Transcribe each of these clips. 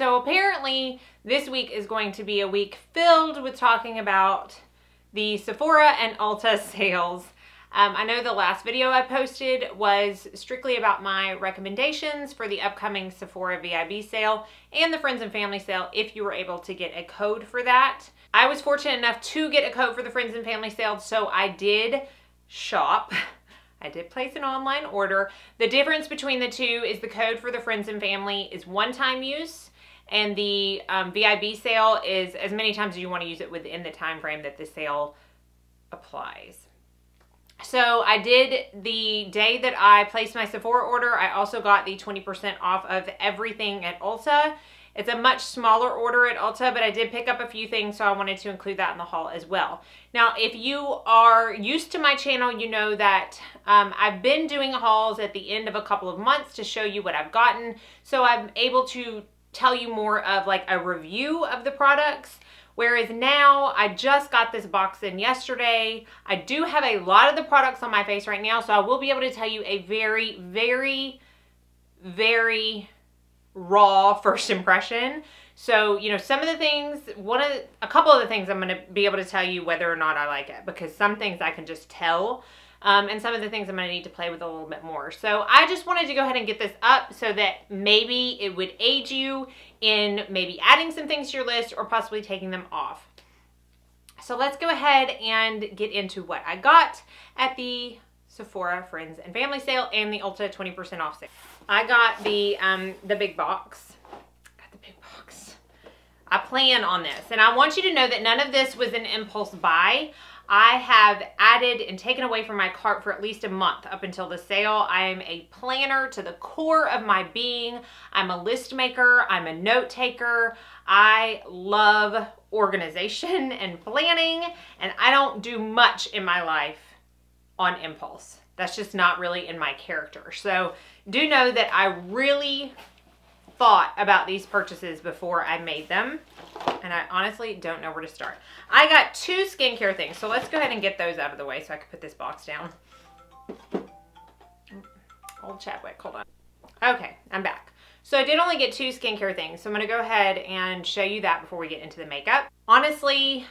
So apparently this week is going to be a week filled with talking about the Sephora and Ulta sales. I know the last video I posted was strictly about my recommendations for the upcoming Sephora VIB sale and the Friends and Family sale if you were able to get a code for that. I was fortunate enough to get a code for the Friends and Family sale, so I did shop. I did place an online order. The difference between the two is the code for the Friends and Family is one-time use, and the VIB sale is as many times as you want to use it within the time frame that the sale applies. So I did the day that I placed my Sephora order. I also got the 20% off of everything at Ulta. It's a much smaller order at Ulta, but I did pick up a few things, so I wanted to include that in the haul as well. Now, if you are used to my channel, you know that I've been doing hauls at the end of a couple of months to show you what I've gotten. So I'm able to tell you more of like a review of the products. Whereas now, I just got this box in yesterday. I do have a lot of the products on my face right now, so I will be able to tell you a very, very, very raw first impression. So, you know, some of the things, a couple of the things I'm going to be able to tell you whether or not I like it, because some things I can just tell. And some of the things I'm going to need to play with a little bit more. So I just wanted to go ahead and get this up so that maybe it would aid you in maybe adding some things to your list or possibly taking them off. So let's go ahead and get into what I got at the Sephora Friends and Family sale and the Ulta 20% off sale. I got the big box. I plan on this, and I want you to know that none of this was an impulse buy. I have added and taken away from my cart for at least a month up until the sale. I am a planner to the core of my being. I'm a list maker. I'm a note taker. I love organization and planning, and I don't do much in my life on impulse. That's just not really in my character. So do know that I really thought about these purchases before I made them, and I honestly don't know where to start. I got two skincare things, so let's go ahead and get those out of the way so I can put this box down. Old Chadwick, hold on. Okay, I'm back. So I did only get two skincare things, so I'm gonna go ahead and show you that before we get into the makeup. Honestly,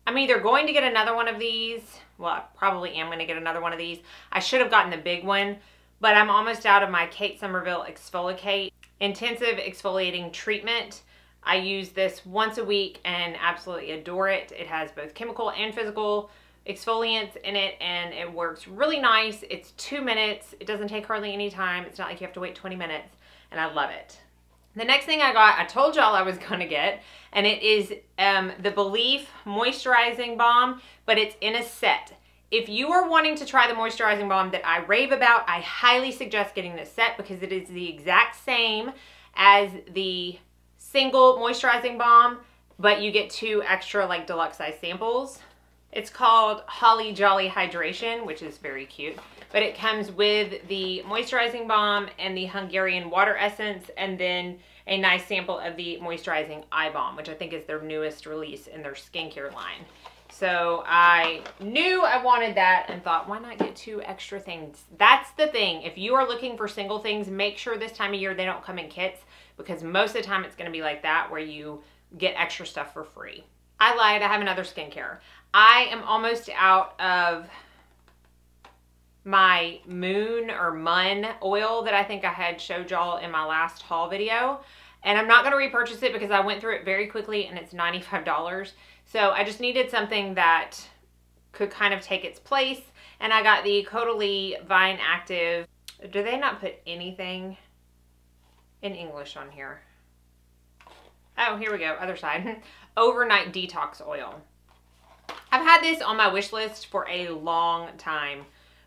I'm either going to get another one of these. Well, I probably am gonna get another one of these. I should have gotten the big one, but I'm almost out of my Kate Somerville Exfoliate Intensive Exfoliating Treatment. I use this once a week and absolutely adore it. It has both chemical and physical exfoliants in it, and it works really nice. It's 2 minutes. It doesn't take hardly any time. It's not like you have to wait 20 minutes, and I love it. The next thing I got, I told y'all I was gonna get, and it is the Belief Moisturizing Balm, but it's in a set. If you are wanting to try the moisturizing balm that I rave about, I highly suggest getting this set because it is the exact same as the single moisturizing balm, but you get two extra like deluxe size samples. It's called Holly Jolly Hydration, which is very cute, but it comes with the moisturizing balm and the Hungarian water essence, and then a nice sample of the moisturizing eye balm, which I think is their newest release in their skincare line. So I knew I wanted that and thought, why not get two extra things? That's the thing. If you are looking for single things, make sure this time of year they don't come in kits, because most of the time it's going to be like that where you get extra stuff for free. I lied. I have another skincare. I am almost out of my Moon or Mun oil that I think I had showed y'all in my last haul video. And I'm not going to repurchase it because I went through it very quickly and it's $95. So I just needed something that could kind of take its place. And I got the Caudalie Vine Active. Do they not put anything in English on here? Oh, here we go. Other side. Overnight Detox Oil. I've had this on my wish list for a long time,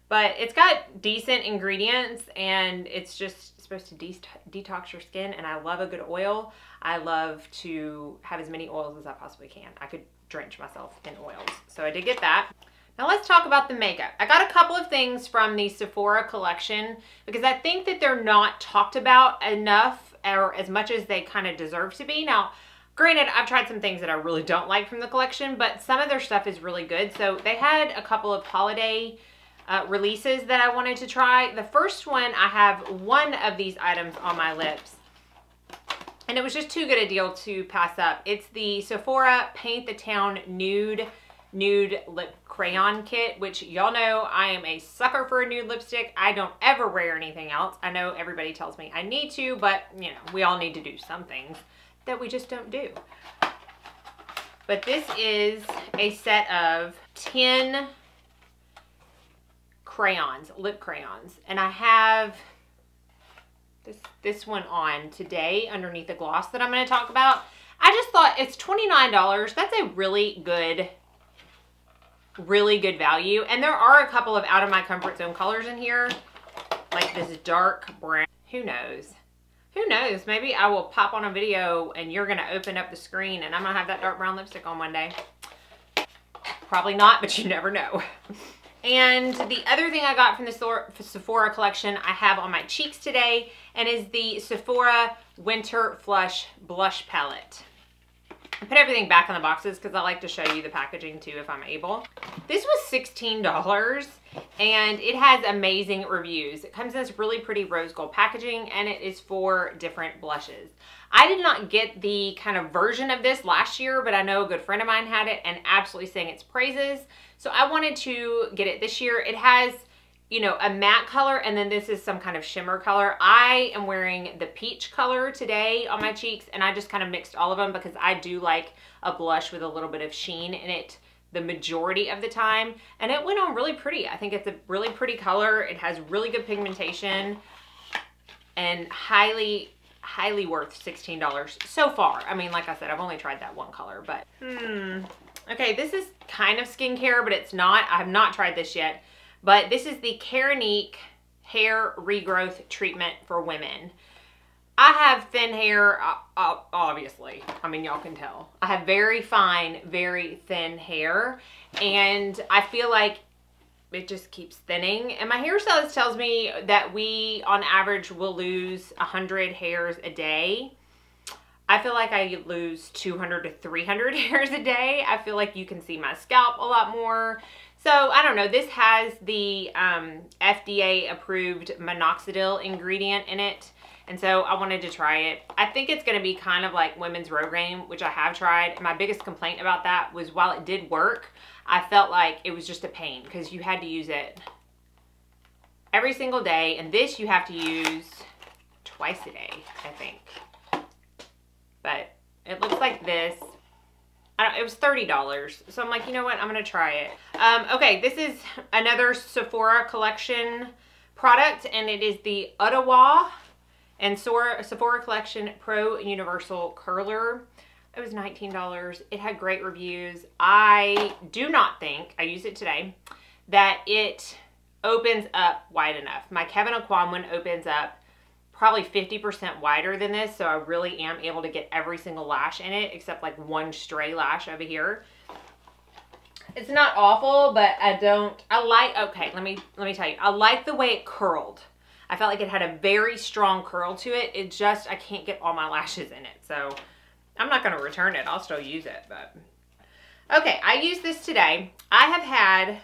but it's got decent ingredients and it's just supposed to detox your skin, and I love a good oil. I love to have as many oils as I possibly can. I could drench myself in oils. So I did get that. Now let's talk about the makeup. I got a couple of things from the Sephora collection because I think that they're not talked about enough or as much as they kind of deserve to be. Now, granted, I've tried some things that I really don't like from the collection, but some of their stuff is really good. So they had a couple of holiday releases that I wanted to try. The first one, I have one of these items on my lips. and it was just too good a deal to pass up. It's the Sephora Paint the Town Nude Lip Crayon Kit, which y'all know I am a sucker for a nude lipstick. I don't ever wear anything else. I know everybody tells me I need to, but you know, we all need to do some things that we just don't do. But this is a set of 10 crayons, lip crayons, and I have this one on today underneath the gloss that I'm going to talk about. I just thought it's $29. That's a really good value. And there are a couple of out of my comfort zone colors in here, like this dark brown. Who knows? Who knows? Maybe I will pop on a video and you're going to open up the screen and I'm going to have that dark brown lipstick on one day. Probably not, but you never know. And the other thing I got from the Sephora collection I have on my cheeks today, and is the Sephora Winter Flush Blush Palette. I put everything back in the boxes because I like to show you the packaging too if I'm able. This was $16 and it has amazing reviews. It comes in this really pretty rose gold packaging and it is for different blushes. I did not get the kind of version of this last year, but I know a good friend of mine had it and absolutely sang its praises. So I wanted to get it this year. It has, you know, a matte color, and then this is some kind of shimmer color. I am wearing the peach color today on my cheeks, and I just kind of mixed all of them because I do like a blush with a little bit of sheen in it the majority of the time, and it went on really pretty. I think it's a really pretty color. It has really good pigmentation and highly worth $16 so far. I mean, like I said, I've only tried that one color, but okay, this is kind of skincare, but it's not. I have not tried this yet, but this is the Keranique Hair Regrowth Treatment for Women. I have thin hair, obviously. I mean, y'all can tell. I have very fine, very thin hair, and I feel like it just keeps thinning. And my hairstylist tells me that we, on average, will lose 100 hairs a day. I feel like I lose 200 to 300 hairs a day. I feel like you can see my scalp a lot more. So I don't know. This has the FDA approved minoxidil ingredient in it. And so I wanted to try it. I think it's going to be kind of like Women's Rogaine, which I have tried. My biggest complaint about that was while it did work, I felt like it was just a pain because you had to use it every single day. And this you have to use twice a day, I think. But it looks like this. It was $30. So I'm like, you know what? I'm going to try it. Okay, this is another Sephora collection product, and it is the Ottawa and Sephora Collection Pro Universal Curler. It was $19. It had great reviews. I do not think, I used it today, that it opens up wide enough. My Kevyn Aucoin one opens up probably 50% wider than this, so I really am able to get every single lash in it except like one stray lash over here. It's not awful, but okay, let me tell you, I like the way it curled. I felt like it had a very strong curl to it. It just, I can't get all my lashes in it, so I'm not going to return it. I'll still use it, but okay, I used this today. I have had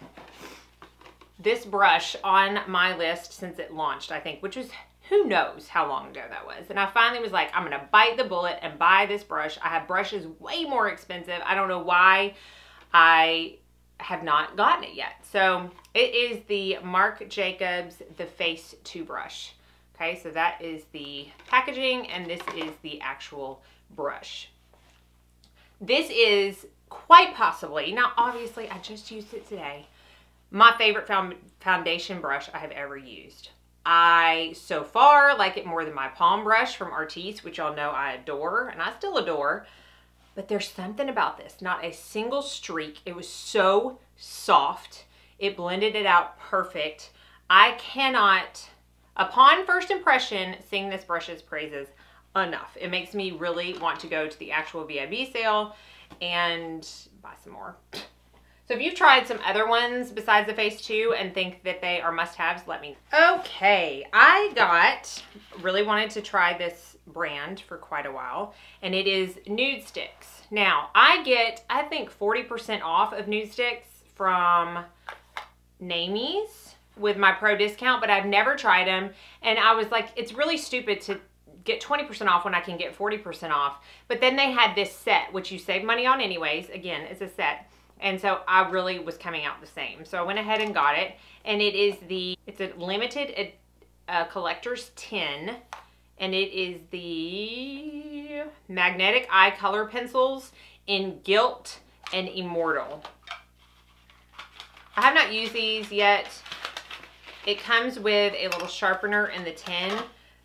this brush on my list since it launched, I think, which was who knows how long ago that was. And I finally was like, I'm going to bite the bullet and buy this brush. I have brushes way more expensive. I don't know why I have not gotten it yet. So it is the Marc Jacobs The Face 2 brush. Okay, so that is the packaging and this is the actual brush. This is quite possibly, now obviously I just used it today, my favorite foundation brush I have ever used. I, so far, like it more than my palm brush from Artis, which y'all know I adore, and I still adore. But there's something about this. Not a single streak. It was so soft. It blended it out perfect. I cannot, upon first impression, sing this brush's praises enough. It makes me really want to go to the actual VIB sale and buy some more. So if you've tried some other ones besides the Face 2 and think that they are must-haves, let me know. Okay, I really wanted to try this brand for quite a while, and it is Nude Sticks. Now, I get, I think, 40% off of Nude Sticks from Namies with my pro discount, but I've never tried them, and I was like, it's really stupid to get 20% off when I can get 40% off. But then they had this set, which you save money on anyways. Again, it's a set. And so I really was coming out the same. So I went ahead and got it. And it's a limited collector's 10. And it is the Magnetic Eye Color Pencils in Gilt and Immortal. I have not used these yet. It comes with a little sharpener in the tin,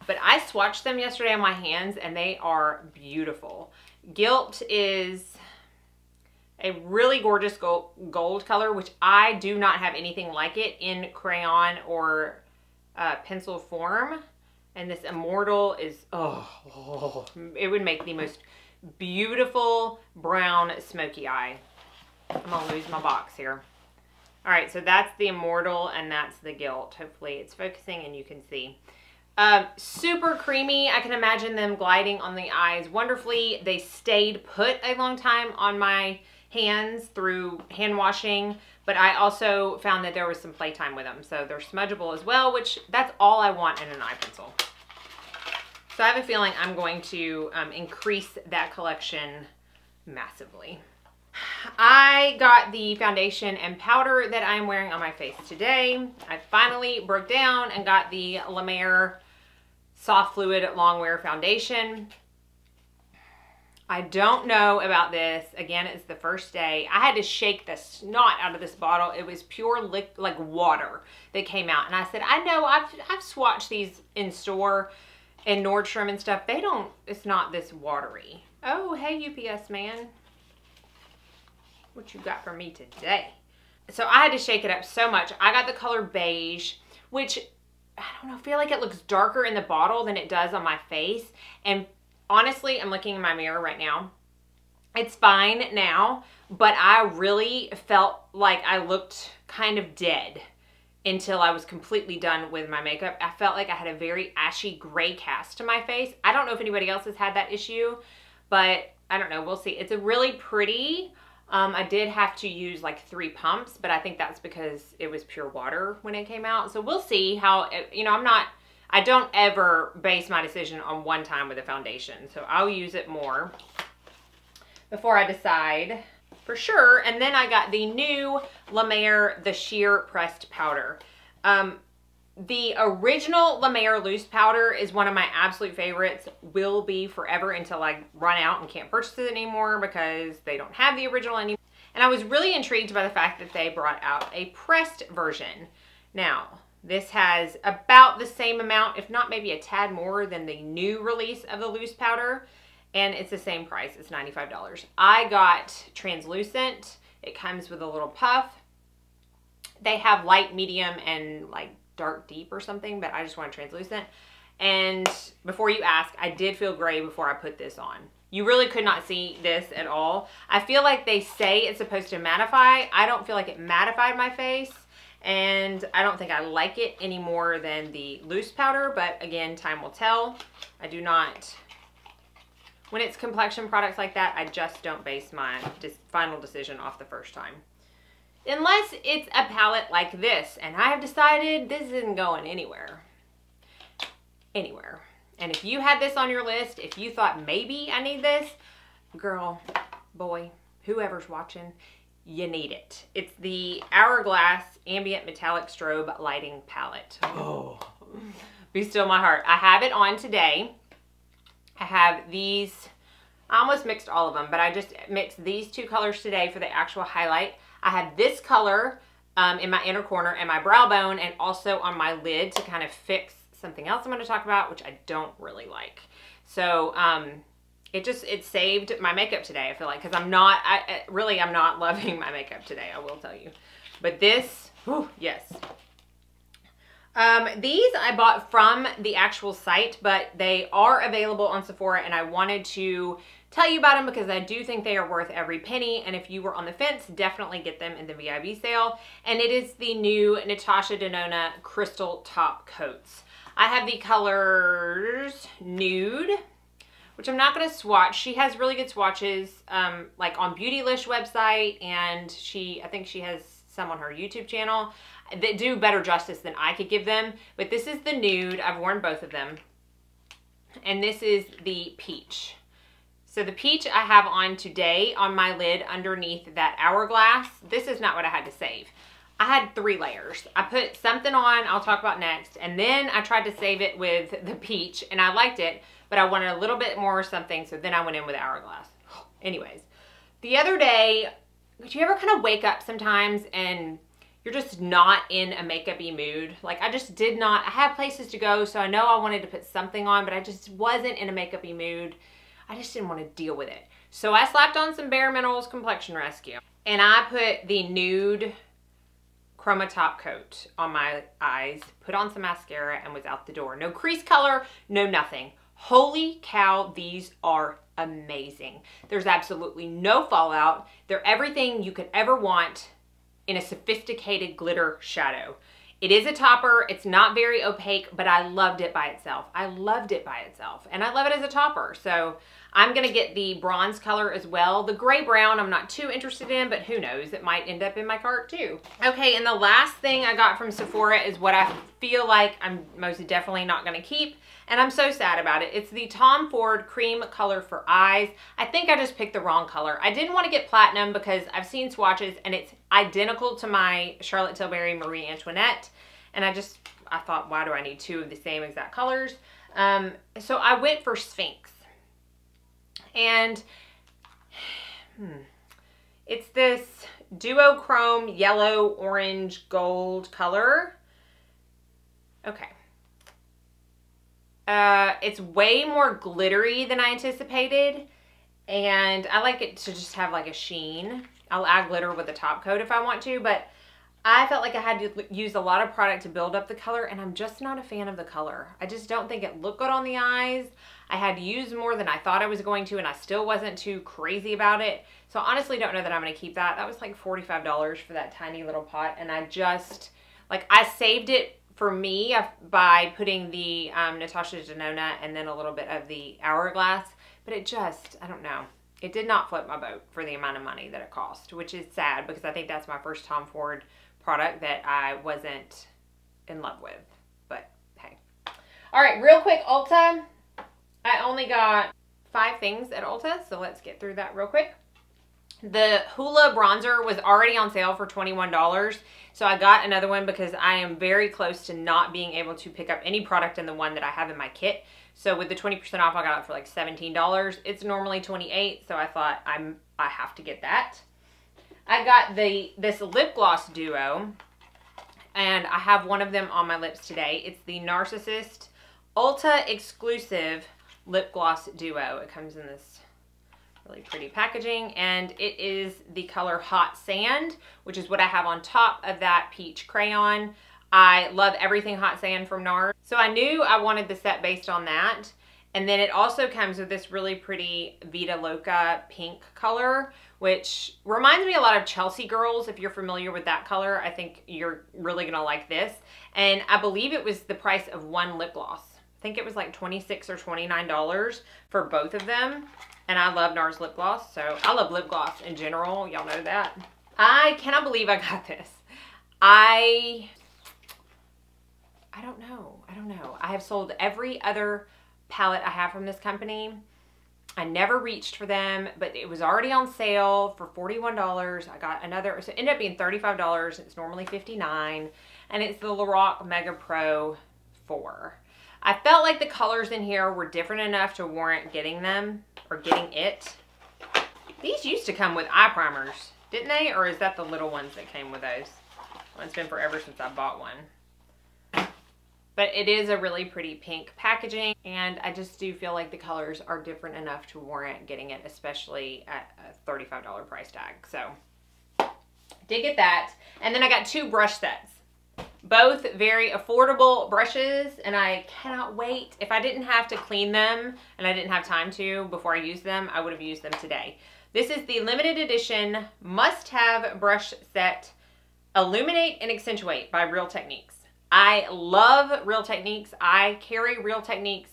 but I swatched them yesterday on my hands and they are beautiful. Gilt is a really gorgeous gold color, which I do not have anything like it in crayon or pencil form. And this Immortal is, it would make the most beautiful brown smoky eye. I'm gonna lose my box here. All right, so that's the Immortal and that's the Gilt. Hopefully it's focusing and you can see. Super creamy. I can imagine them gliding on the eyes wonderfully. They stayed put a long time on my hands through hand washing, but I also found that there was some playtime with them. So they're smudgeable as well, which that's all I want in an eye pencil. So I have a feeling I'm going to increase that collection massively. I got the foundation and powder that I'm wearing on my face today. I finally broke down and got the La Mer Soft Fluid Long Wear Foundation. I don't know about this. Again, it's the first day. I had to shake the snot out of this bottle. It was pure like water that came out. And I said, I know, I've swatched these in store in Nordstrom and stuff. They don't, it's not this watery. Oh, hey UPS man. What you got for me today? So I had to shake it up so much. I got the color beige, which I don't know, I feel like it looks darker in the bottle than it does on my face. And honestly, I'm looking in my mirror right now. It's fine now, but I really felt like I looked kind of dead until I was completely done with my makeup. I felt like I had a very ashy gray cast to my face. I don't know if anybody else has had that issue, but I don't know, we'll see. It's a really pretty, I did have to use like 3 pumps, but I think that's because it was pure water when it came out. So we'll see how, you know, I don't ever base my decision on one time with a foundation. So I'll use it more before I decide for sure. And then I got the new La Mer, the Sheer Pressed Powder. The original La Mer loose powder is one of my absolute favorites, will be forever until I run out and can't purchase it anymore because they don't have the original anymore. And I was really intrigued by the fact that they brought out a pressed version. Now, this has about the same amount, if not maybe a tad more than the new release of the loose powder. And it's the same price, it's $95. I got translucent. It comes with a little puff. They have light, medium, and like dark deep or something, but I just want translucent. And before you ask, I did feel gray before I put this on. You really could not see this at all. I feel like they say it's supposed to mattify. I don't feel like it mattified my face, and I don't think I like it any more than the loose powder, but again, time will tell. I do not, when it's complexion products like that, I just don't base my final decision off the first time. Unless it's a palette like this, and I have decided this isn't going anywhere. Anywhere. And if you had this on your list, if you thought maybe I need this, girl, boy, whoever's watching, you need it. It's the Hourglass Ambient Metallic Strobe Lighting Palette. Oh, be still my heart. I have it on today. I have these, I almost mixed all of them, but I just mixed these 2 colors today for the actual highlight. I have this color in my inner corner and my brow bone, and also on my lid to kind of fix something else I'm going to talk about, which I don't really like. So it saved my makeup today, I feel like, because I'm not loving my makeup today, I will tell you. But this, whew, yes. These I bought from the actual site, but they are available on Sephora, and I wanted to tell you about them because I do think they are worth every penny. And if you were on the fence, definitely get them in the VIB sale. And it is the new Natasha Nona Crystal Top Coats. I have the colors Nude, which I'm not going to swatch. She has really good swatches, like on Beautylish website, and I think she has some on her YouTube channel that do better justice than I could give them. But this is the Nude. I've worn both of them. and this is the peach. So the peach I have on today on my lid underneath that hourglass. This is not what I had to save. I had 3 layers. I put something on, I'll talk about next, and then I tried to save it with the peach, and I liked it, but I wanted a little bit more something, so then I went in with hourglass. Anyways, the other day, do you ever kind of wake up sometimes and you're just not in a makeup-y mood? Like, I just did not. I had places to go, so I know I wanted to put something on, but I just wasn't in a makeup-y mood. I just didn't want to deal with it. So I slapped on some BareMinerals Complexion Rescue, and I put the nude chroma top coat on my eyes, put on some mascara, and was out the door. No crease color, no nothing. Holy cow, these are amazing. There's absolutely no fallout. They're everything you could ever want in a sophisticated glitter shadow. It is a topper. It's not very opaque, but I loved it by itself. I loved it by itself, and I love it as a topper. So I'm gonna get the bronze color as well. The gray brown I'm not too interested in, but who knows, it might end up in my cart too. Okay, and the last thing I got from Sephora is what I feel like I'm most definitely not gonna keep, and I'm so sad about it. It's the Tom Ford Cream Color for Eyes. I think I just picked the wrong color. I didn't want to get platinum because I've seen swatches and it's identical to my Charlotte Tilbury Marie Antoinette, and I thought, why do I need 2 of the same exact colors? So I went for Sphinx. And it's this duochrome yellow, orange, gold color. Okay. It's way more glittery than I anticipated, and I like it to just have like a sheen. I'll add glitter with the top coat if I want to, but I felt like I had to use a lot of product to build up the color, and I'm just not a fan of the color. I just don't think it looked good on the eyes. I had to use more than I thought I was going to, and I still wasn't too crazy about it. So I honestly don't know that I'm going to keep that. That was like $45 for that tiny little pot, and I just, like, I saved it for me by putting the Natasha Nona and then a little bit of the hourglass, but it just, I don't know. It did not float my boat for the amount of money that it cost, which is sad because I think that's my first Tom Ford product that I wasn't in love with, but hey. All right, real quick, Ulta. I only got 5 things at Ulta, so let's get through that real quick. The Hoola bronzer was already on sale for $21, so I got another one because I am very close to not being able to pick up any product in the one that I have in my kit. So with the 20% off, I got it for like $17. It's normally $28, so I thought I have to get that. I got this lip gloss duo, and I have one of them on my lips today. It's the Narcissist Ulta exclusive lip gloss duo. It comes in this really pretty packaging, and it is the color Hot Sand, which is what I have on top of that peach crayon. I love everything Hot Sand from NARS, so I knew I wanted the set based on that. And then it also comes with this really pretty Vita Loca pink color, which reminds me a lot of Chelsea Girls. If you're familiar with that color, I think you're really gonna like this. And I believe it was the price of one lip gloss. I think it was like $26 or $29 for both of them. And I love NARS lip gloss, so I love lip gloss in general. Y'all know that. I cannot believe I got this. I don't know. I have sold every other palette I have from this company. I never reached for them, but it was already on sale for $41. I got another, so it ended up being $35. It's normally $59, and it's the Lorac Mega Pro 4. I felt like the colors in here were different enough to warrant getting them, or getting it. These used to come with eye primers, didn't they? Or is that the little ones that came with those? Well, it's been forever since I bought one. But it is a really pretty pink packaging, and I just do feel like the colors are different enough to warrant getting it, especially at a $35 price tag. So, did get that. And then I got 2 brush sets. Both very affordable brushes, and I cannot wait. If I didn't have to clean them, and I didn't have time to before I used them, I would have used them today. This is the limited edition must-have brush set, Illuminate and Accentuate by Real Techniques. I love Real Techniques. I carry Real Techniques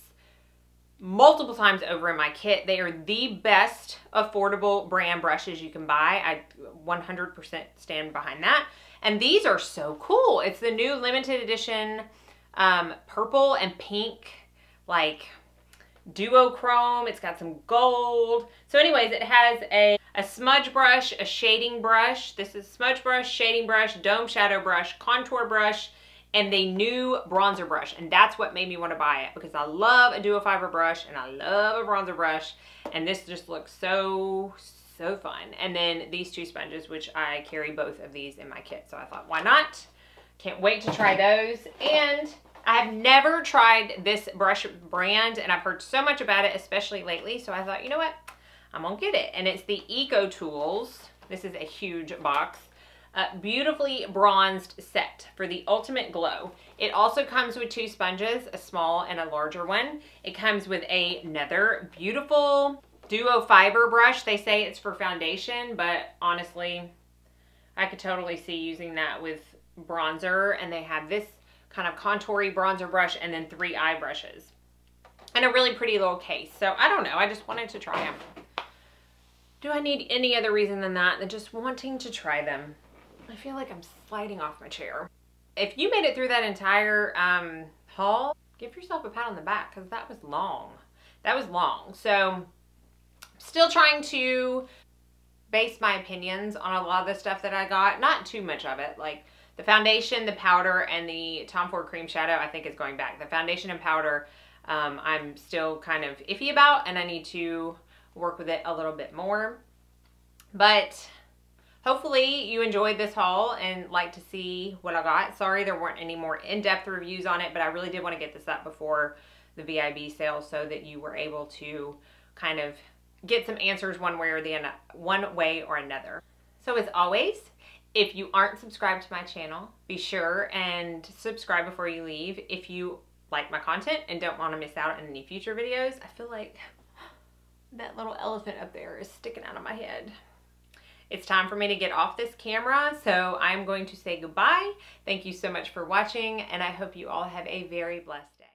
multiple times over in my kit. They are the best affordable brand brushes you can buy. I 100% stand behind that. And these are so cool. It's the new limited edition purple and pink, like duochrome. It's got some gold. So anyways, it has a smudge brush, a shading brush. This is smudge brush, shading brush, dome shadow brush, contour brush, and the new bronzer brush. And that's what made me want to buy it, because I love a duo fiber brush and I love a bronzer brush. And this just looks so fun. And then these two sponges, which I carry both of these in my kit. So I thought, why not? Can't wait to try those. And I have never tried this brush brand, and I've heard so much about it, especially lately. So I thought, you know what? I'm gonna get it. And it's the Eco Tools. This is a huge box. Beautifully bronzed set for the ultimate glow. It also comes with two sponges, a small and a larger one. It comes with another beautiful duo fiber brush. They say it's for foundation, but honestly, I could totally see using that with bronzer. And they have this kind of contoury bronzer brush and then 3 eye brushes. And a really pretty little case. So I don't know, I just wanted to try them. Do I need any other reason than that than just wanting to try them? I feel like I'm sliding off my chair. If you made it through that entire haul, give yourself a pat on the back, because that was long. That was long. So still trying to base my opinions on a lot of the stuff that I got. Not too much of it. Like the foundation, the powder, and the Tom Ford cream shadow, I think is going back. The foundation and powder, I'm still kind of iffy about, and I need to work with it a little bit more. But hopefully you enjoyed this haul and like to see what I got. Sorry there weren't any more in-depth reviews on it, but I really did want to get this up before the VIB sale so that you were able to kind of get some answers one way or another. So as always, if you aren't subscribed to my channel, be sure and subscribe before you leave. If you like my content and don't want to miss out on any future videos, I feel like that little elephant up there is sticking out of my head. It's time for me to get off this camera, so I'm going to say goodbye. Thank you so much for watching, and I hope you all have a very blessed day.